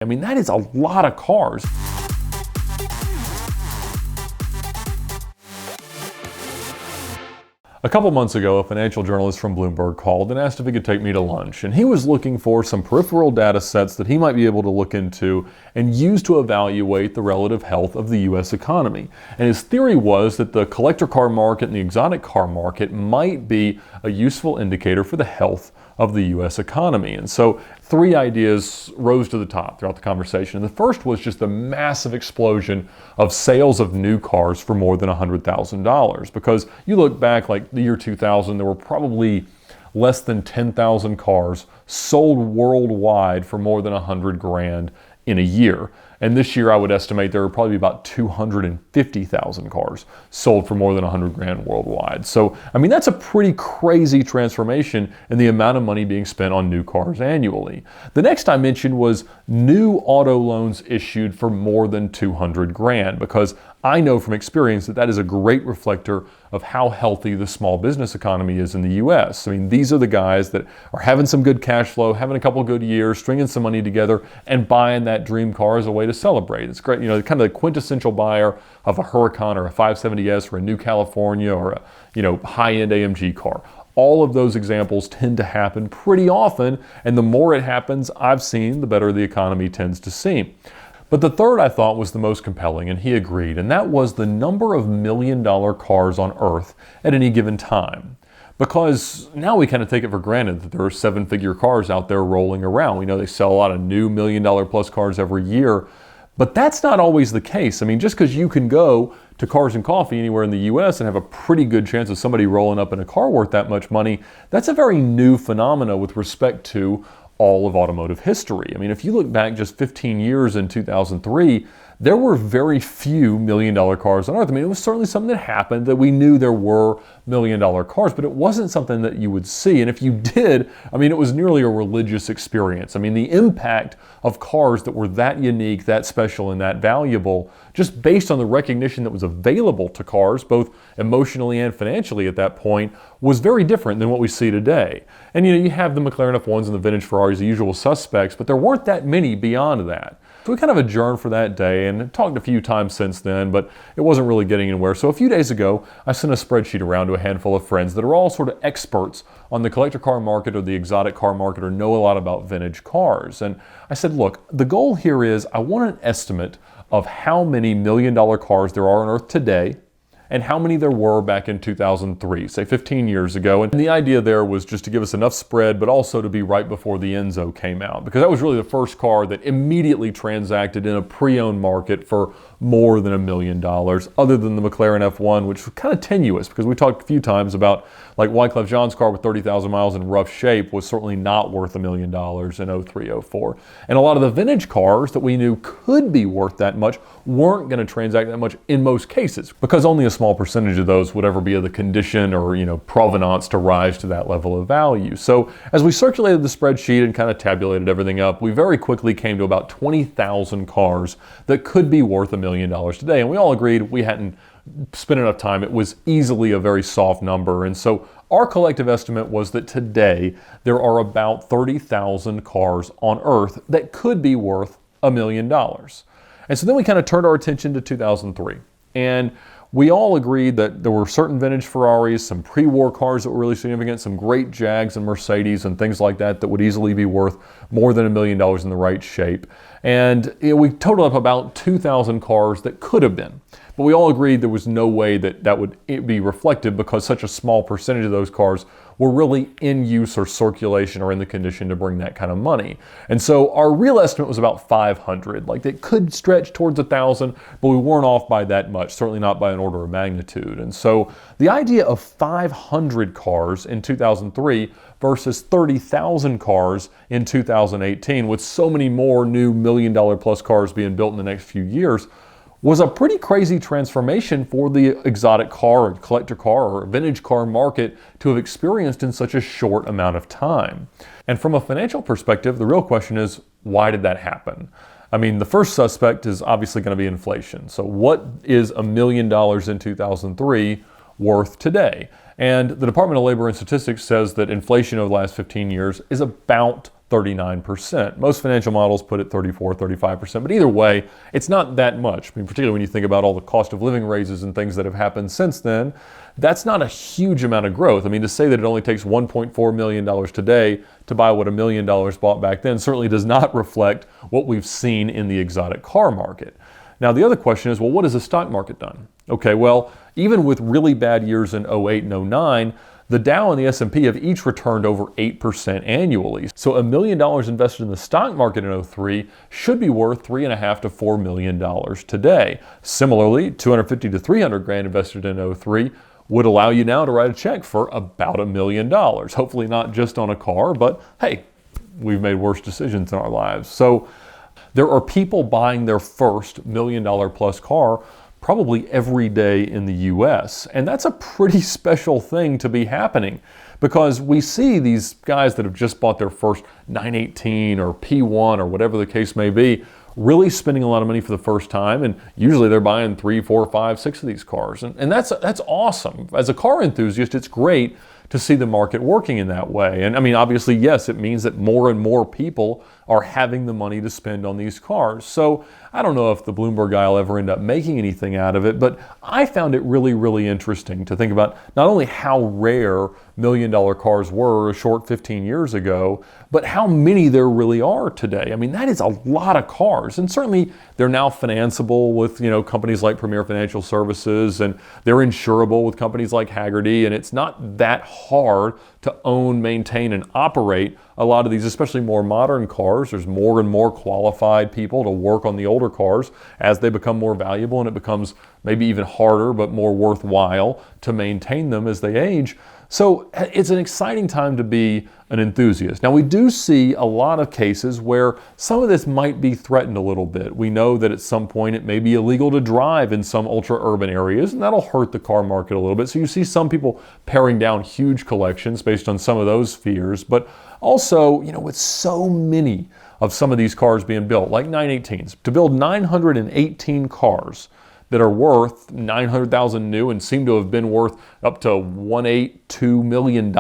I mean, that is a lot of cars. A couple months ago, a financial journalist from Bloomberg called and asked if he could take me to lunch. And he was looking for some peripheral data sets that he might be able to look into and use to evaluate the relative health of the US economy. And his theory was that the collector car market and the exotic car market might be a useful indicator for the health of the US economy. And so three ideas rose to the top throughout the conversation. And the first was just the massive explosion of sales of new cars for more than $100,000. Because you look back like the year 2000, there were probably less than 10,000 cars sold worldwide for more than 100 grand in a year. And this year I would estimate there will probably be about 250,000 cars sold for more than 100 grand worldwide. So, I mean, that's a pretty crazy transformation in the amount of money being spent on new cars annually. The next I mentioned was new auto loans issued for more than 200 grand, because I know from experience that that is a great reflector of how healthy the small business economy is in the US. I mean, these are the guys that are having some good cash flow, having a couple good years, stringing some money together, and buying that dream car as a way to celebrate. It's great, kind of the quintessential buyer of a Huracan or a 570S or a new California or a, high-end AMG car. All of those examples tend to happen pretty often, and the more it happens, I've seen, the better the economy tends to seem. But the third I thought was the most compelling, and he agreed, and that was the number of million-dollar cars on Earth at any given time. Because now we kind of take it for granted that there are seven-figure cars out there rolling around. We know they sell a lot of new million-dollar plus cars every year, but that's not always the case. I mean, just because you can go to Cars and Coffee anywhere in the US and have a pretty good chance of somebody rolling up in a car worth that much money, that's a very new phenomena with respect to all of automotive history. I mean, if you look back just 15 years in 2003, there were very few million-dollar cars on Earth. I mean, it was certainly something that happened, that we knew there were million-dollar cars, but it wasn't something that you would see. And if you did, I mean, it was nearly a religious experience. I mean, the impact of cars that were that unique, that special, and that valuable, just based on the recognition that was available to cars, both emotionally and financially at that point, was very different than what we see today. And you have the McLaren F1s and the vintage Ferraris, the usual suspects, but there weren't that many beyond that. So we kind of adjourned for that day and talked a few times since then, but it wasn't really getting anywhere. So a few days ago, I sent a spreadsheet around to a handful of friends that are all sort of experts on the collector car market or the exotic car market or know a lot about vintage cars. And I said, look, the goal here is I want an estimate of how many million-dollar cars there are on Earth today and how many there were back in 2003, say 15 years ago. And the idea there was just to give us enough spread, but also to be right before the Enzo came out, because that was really the first car that immediately transacted in a pre-owned market for more than $1 million, other than the McLaren F1, which was kind of tenuous, because we talked a few times about like Wyclef Jean's car with 30,000 miles in rough shape was certainly not worth $1 million in 03, 04. And a lot of the vintage cars that we knew could be worth that much weren't going to transact that much in most cases, because only a small percentage of those would ever be of the condition or provenance to rise to that level of value. So as we circulated the spreadsheet and kind of tabulated everything up, we very quickly came to about 20,000 cars that could be worth $1 million today. And we all agreed we hadn't spent enough time. It was easily a very soft number. And so our collective estimate was that today there are about 30,000 cars on Earth that could be worth $1 million. And so then we kind of turned our attention to 2003. And we all agreed that there were certain vintage Ferraris, some pre-war cars that were really significant, some great Jags and Mercedes and things like that that would easily be worth more than $1 million in the right shape. And we totaled up about 2,000 cars that could have been. But we all agreed there was no way that that would be reflected, because such a small percentage of those cars were really in use or circulation or in the condition to bring that kind of money. And so our real estimate was about 500. Like, it could stretch towards 1,000, but we weren't off by that much, certainly not by an order of magnitude. And so the idea of 500 cars in 2003 versus 30,000 cars in 2018, with so many more new $1 million plus cars being built in the next few years, was a pretty crazy transformation for the exotic car or collector car or vintage car market to have experienced in such a short amount of time. And from a financial perspective, the real question is, why did that happen? I mean, the first suspect is obviously going to be inflation. So what is $1 million in 2003 worth today? And the Department of Labor and Statistics says that inflation over the last 15 years is about 39%. Most financial models put it 34, 35%, but either way, it's not that much. I mean, particularly when you think about all the cost of living raises and things that have happened since then, that's not a huge amount of growth. I mean, to say that it only takes $1.4 million today to buy what $1 million bought back then certainly does not reflect what we've seen in the exotic car market. Now, the other question is, well, what has the stock market done? Okay, well, even with really bad years in 08 and 09, the Dow and the S&P have each returned over 8% annually. So $1 million invested in the stock market in 03 should be worth $3.5 to $4 million today. Similarly, 250 to 300 grand invested in 03 would allow you now to write a check for about $1 million. Hopefully not just on a car, but hey, we've made worse decisions in our lives. So there are people buying their first $1 million plus car probably every day in the US. And that's a pretty special thing to be happening, because we see these guys that have just bought their first 918 or P1 or whatever the case may be, really spending a lot of money for the first time. And usually they're buying 3, 4, 5, 6 of these cars. And that's awesome. As a car enthusiast, it's great to see the market working in that way. And I mean, obviously, yes, it means that more and more people are having the money to spend on these cars. So I don't know if the Bloomberg guy will ever end up making anything out of it, but I found it really, really interesting to think about not only how rare $1 million cars were a short 15 years ago, but how many there really are today. I mean, that is a lot of cars. And certainly they're now financeable with, companies like Premier Financial Services, and they're insurable with companies like Haggerty. And it's not that hard to own, maintain, and operate a lot of these, especially more modern cars. There's more and more qualified people to work on the older cars as they become more valuable, and it becomes maybe even harder but more worthwhile to maintain them as they age. So it's an exciting time to be an enthusiast. Now, we do see a lot of cases where some of this might be threatened a little bit. We know that at some point it may be illegal to drive in some ultra-urban areas, and that'll hurt the car market a little bit. So you see some people paring down huge collections based on some of those fears. But also, with so many of some of these cars being built, like 918s, to build 918 cars that are worth $900,000 new and seem to have been worth up to $182 million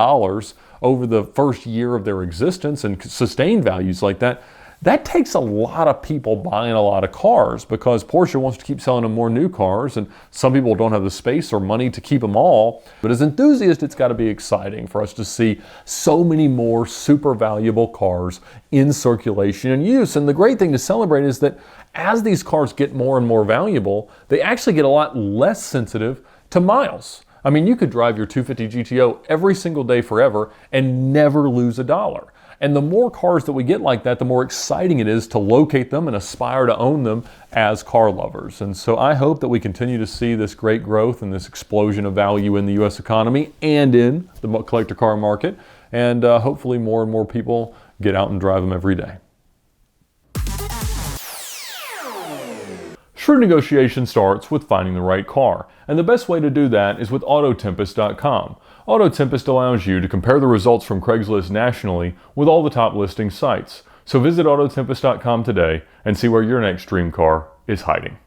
over the first year of their existence, and sustained values like that, that takes a lot of people buying a lot of cars, because Porsche wants to keep selling them more new cars, and some people don't have the space or money to keep them all. But as enthusiasts, it's got to be exciting for us to see so many more super valuable cars in circulation and use. And the great thing to celebrate is that as these cars get more and more valuable, they actually get a lot less sensitive to miles. I mean, you could drive your 250 GTO every single day forever and never lose a dollar. And the more cars that we get like that, the more exciting it is to locate them and aspire to own them as car lovers. And so I hope that we continue to see this great growth and this explosion of value in the U.S. economy and in the collector car market. And hopefully more and more people get out and drive them every day. Shrewd negotiation starts with finding the right car, and the best way to do that is with Autotempest.com. Autotempest allows you to compare the results from Craigslist nationally with all the top listing sites. So visit Autotempest.com today and see where your next dream car is hiding.